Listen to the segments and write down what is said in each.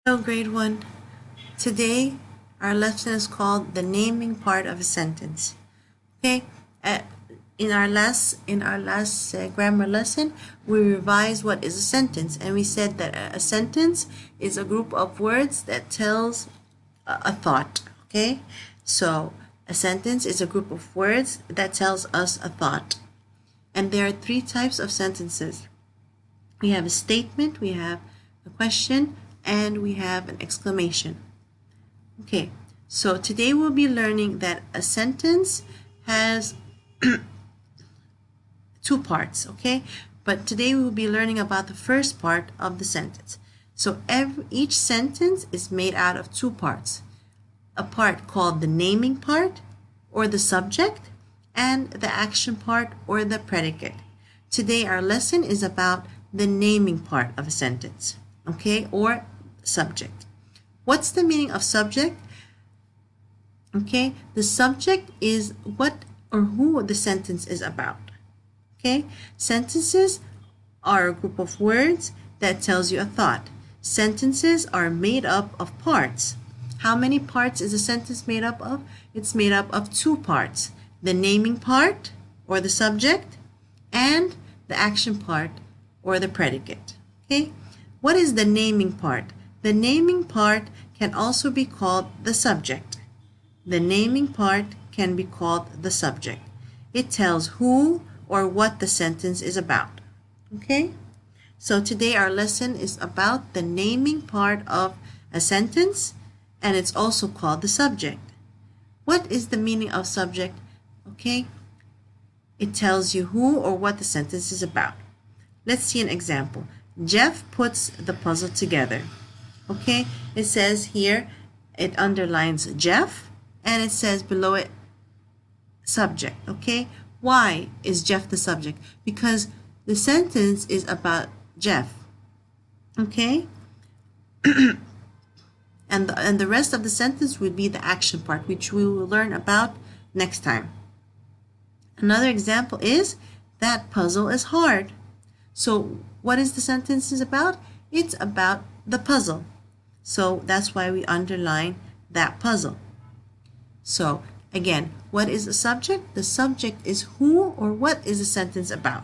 Hello, grade 1. Today, our lesson is called the naming part of a sentence. Okay, uh, in our last grammar lesson, we revised what is a sentence, and we said that a sentence is a group of words that tells a thought. Okay, so a sentence is a group of words that tells us a thought, and there are three types of sentences. We have a statement, we have a question, and we have an exclamation. Okay, so today we'll be learning that a sentence has two parts, okay? But today we'll be learning about the first part of the sentence. So each sentence is made out of two parts. A part called the naming part, or the subject, and the action part, or the predicate. Today our lesson is about the naming part of a sentence, okay, or subject. What's the meaning of subject? Okay, the subject is what or who the sentence is about. Okay, sentences are a group of words that tells you a thought. Sentences are made up of parts. How many parts is a sentence made up of? It's made up of two parts: the naming part, or the subject, and the action part, or the predicate. Okay, what is the naming part? The naming part can also be called the subject. The naming part can be called the subject. It tells who or what the sentence is about. Okay? So today our lesson is about the naming part of a sentence, and it's also called the subject. What is the meaning of subject? Okay? It tells you who or what the sentence is about. Let's see an example. Jeff puts the puzzle together. Okay? It says here, it underlines Jeff, and it says below it subject. Okay, why is Jeff the subject? Because the sentence is about Jeff. Okay, and the rest of the sentence would be the action part, which we will learn about next time. Another example is that puzzle is hard. So what is the sentence is about? It's about the puzzle. So that's why we underline that puzzle. So again, what is the subject? The subject is who or what is the sentence about.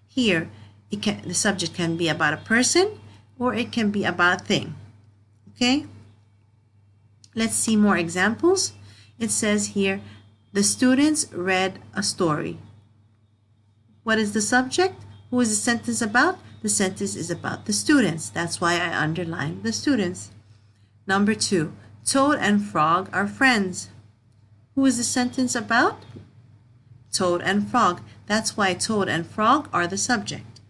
Here, the subject can be about a person, or it can be about a thing. Okay? Let's see more examples. It says here, the students read a story. What is the subject? Who is the sentence about? The sentence is about the students. That's why I underlined the students. Number 2, Toad and Frog are friends. Who is the sentence about? Toad and Frog. That's why Toad and Frog are the subject.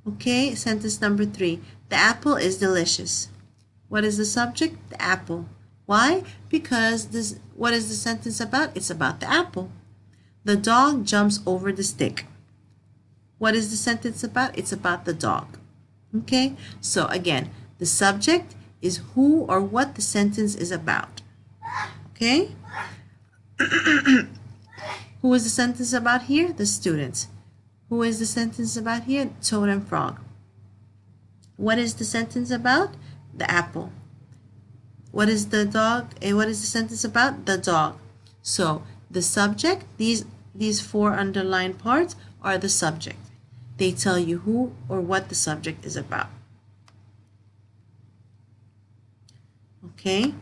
Okay, sentence number 3. The apple is delicious. What is the subject? The apple. Why? Because what is the sentence about? It's about the apple. The dog jumps over the stick. What is the sentence about? It's about the dog. Okay, so again, the subject is who or what the sentence is about. Okay? Who is the sentence about here? The students. Who is the sentence about here? Toad and Frog. What is the sentence about? The apple. What is the dog? What is the sentence about? The dog. So the subject, these four underlined parts are the subject. They tell you who or what the subject is about. Okay.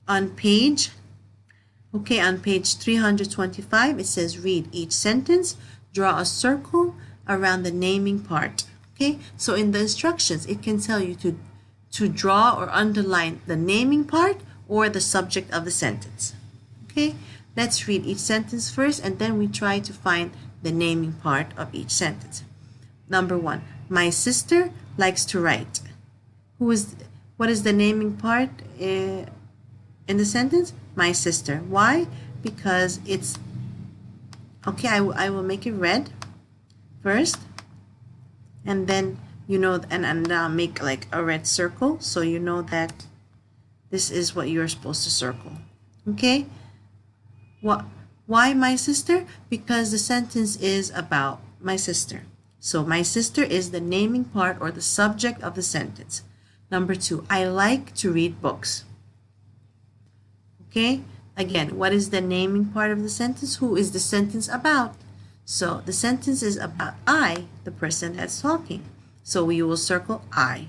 On page 325, it says read each sentence, draw a circle around the naming part. Okay, so in the instructions, it can tell you to draw or underline the naming part or the subject of the sentence. Okay, let's read each sentence first, and then we try to find the naming part of each sentence. Number 1, my sister likes to write. What is the naming part in the sentence? My sister. Why? Because it's okay. I will make it red first, and then and make like a red circle, so you know that this is what you're supposed to circle. Okay. Why my sister? Because the sentence is about my sister. So my sister is the naming part or the subject of the sentence. Number 2, I like to read books. Okay, again, what is the naming part of the sentence? Who is the sentence about? So the sentence is about I, the person that's talking. So we will circle I.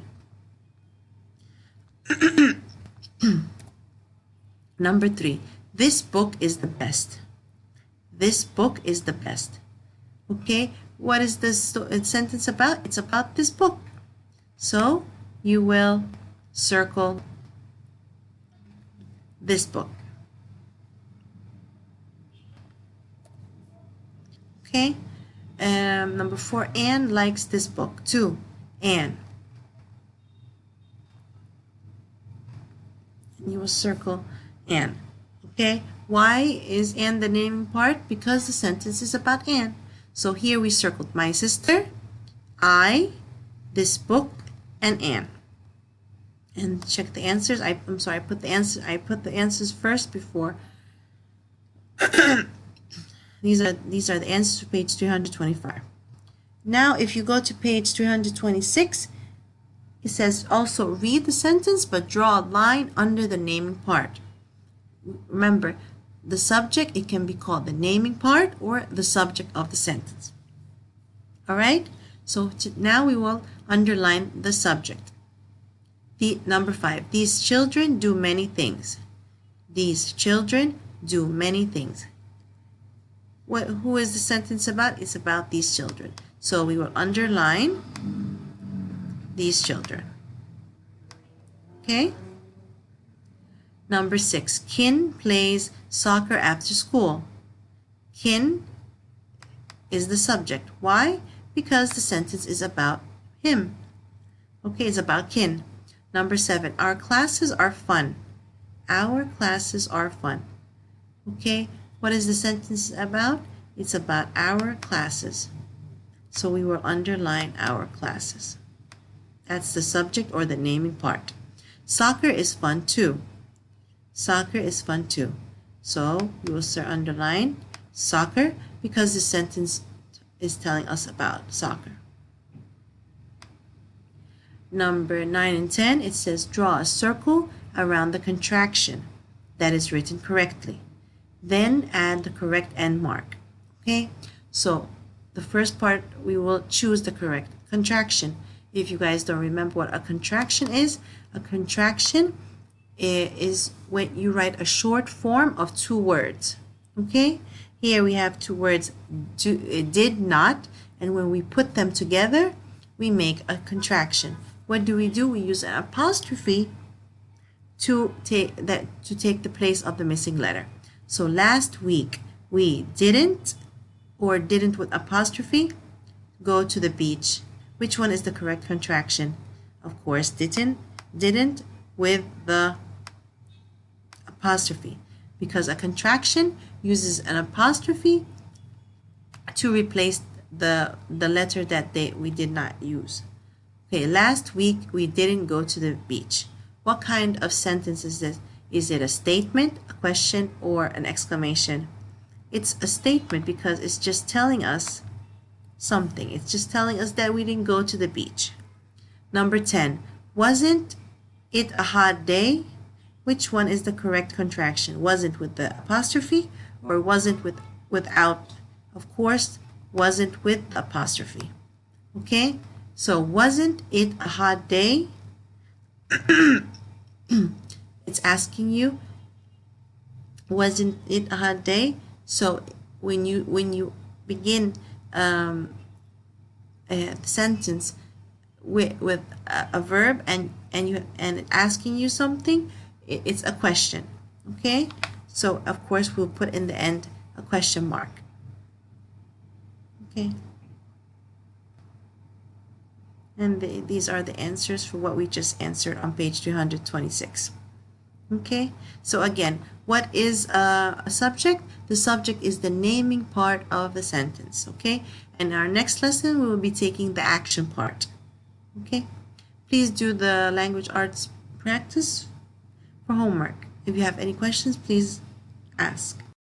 Number 3, this book is the best. This book is the best. Okay, what is this sentence about? It's about this book. So you will circle this book. Okay, number 4, Anne likes this book too. Anne. And you will circle Anne. Okay, why is Anne the naming part? Because the sentence is about Anne. So here we circled my sister, I, this book, and Anne. And check the answers. I'm sorry, I put the answers first before. These are the answers to page 325. Now if you go to page 326, it says also read the sentence but draw a line under the naming part. Remember, the subject, it can be called the naming part or the subject of the sentence. All right, so now we will underline the subject. Number 5, these children do many things. These children do many things. Who is the sentence about? It's about these children. So we will underline these children. Okay? Number 6, Kin plays soccer after school. Kin is the subject. Why? Because the sentence is about him. Okay, it's about Kin. Number 7, our classes are fun. Our classes are fun. Okay, what is the sentence about? It's about our classes. So we will underline our classes. That's the subject or the naming part. Soccer is fun too. Soccer is fun too. So we will underline soccer because the sentence is telling us about soccer. Number 9 and 10, it says draw a circle around the contraction that is written correctly. Then add the correct end mark. Okay, so the first part we will choose the correct contraction. If you guys don't remember what a contraction is when you write a short form of 2 words. Okay, here we have 2 words, did not, and when we put them together, we make a contraction. What do? We use an apostrophe to take the place of the missing letter. So last week we didn't, or didn't with apostrophe, go to the beach. Which one is the correct contraction? Of course, didn't with the apostrophe, because a contraction uses an apostrophe to replace the letter that we did not use. Okay, last week we didn't go to the beach. What kind of sentence is this? Is it a statement, a question, or an exclamation? It's a statement because it's just telling us something. It's just telling us that we didn't go to the beach. Number 10, wasn't it a hot day? Which one is the correct contraction? Wasn't with the apostrophe or wasn't without? Of course, wasn't with the apostrophe. Okay, so wasn't it a hot day? It's asking you, wasn't it a hot day? So when you begin a sentence with a verb and asking you something, it's a question. Okay, so of course we'll put in the end a question mark. Okay, and these are the answers for what we just answered on page 326. Okay, so again, what is a subject? The subject is the naming part of the sentence. Okay, and our next lesson we will be taking the action part. Okay, please do the language arts practice for homework. If you have any questions, please ask.